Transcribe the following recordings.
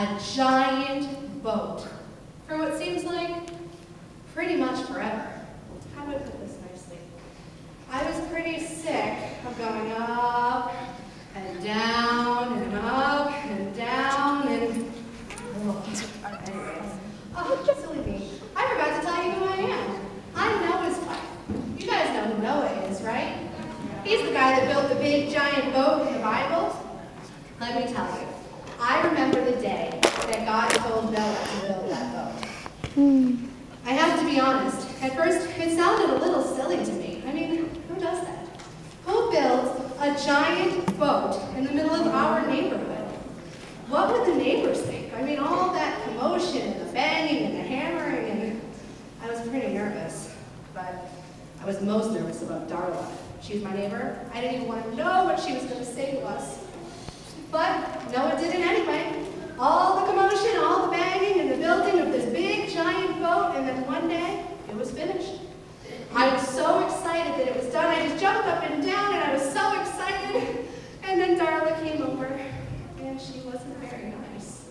a giant boat for what seems like pretty much forever. How do I put this nicely? I was pretty sick of going up and down and up and down and... Oh, silly me. I forgot to tell you who I am. I'm Noah's wife. You guys know who Noah is, right? He's the guy that built the big giant boat in the Bible. Let me tell you, I remember the day that God told Noah to build that boat. I have to be honest, at first it sounded a little silly to me. I mean, who does that? Who builds a giant boat in the middle of our neighborhood? What would the neighbors think? I mean, all that commotion and the banging and the hammering, and I was pretty nervous. But I was most nervous about Darla. She's my neighbor. I didn't even want to know what she was going to say to us. But Noah did it anyway. All the commotion, all the banging, and the building of this big, giant boat, and then one day, it was finished. I was so excited that it was done. I just jumped up and down, and I was so excited. And then Darla came over, and she wasn't very nice.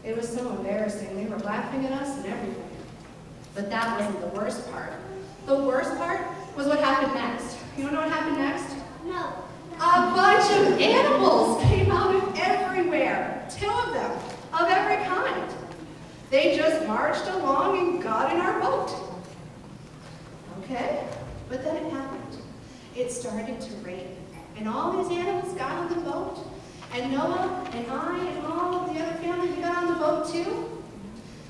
It was so embarrassing. They were laughing at us and everything. But that wasn't the worst part. The worst part was what happened next. You wanna know what happened next? No. A bunch of animals came out of everywhere. 2 of them, of every kind. They just marched along and got in our boat. Okay, but then it happened. It started to rain, and all these animals got on the boat, and Noah and I and all of the other family, we got on the boat too.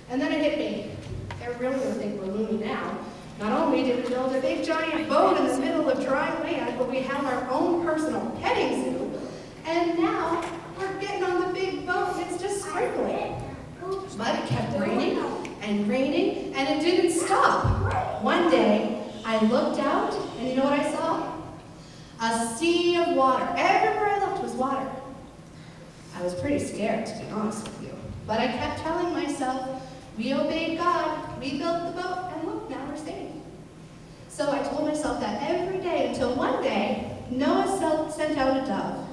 And then it hit me. They're really gonna think we're loony now. Not only did we build a big giant boat in the middle of dry land, but we have our own personal petting zoo. And now we're getting on the big boat and it's just sprinkling. But it kept raining and raining and it didn't stop. One day I looked out and you know what I saw? A sea of water. Everywhere I looked was water. I was pretty scared, to be honest with you. But I kept telling myself, we obeyed God, we built the boat, and look, now we're safe. So I told myself that every day until one day, Noah sent out a dove,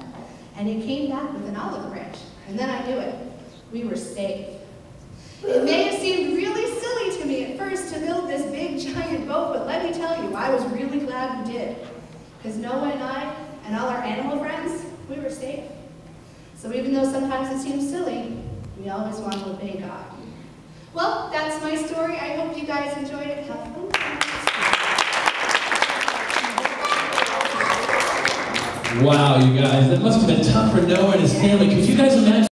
and he came back with an olive branch. And then I knew it. We were safe. It may have seemed really silly to me at first to build this big giant boat, but let me tell you, I was really glad we did. Because Noah and I and all our animal friends, we were safe. So even though sometimes it seems silly, we always want to obey God. Well, that's my story. I hope you guys enjoyed it. Have fun. Wow, you guys, that must have been tough for Noah and his family. Could you guys imagine?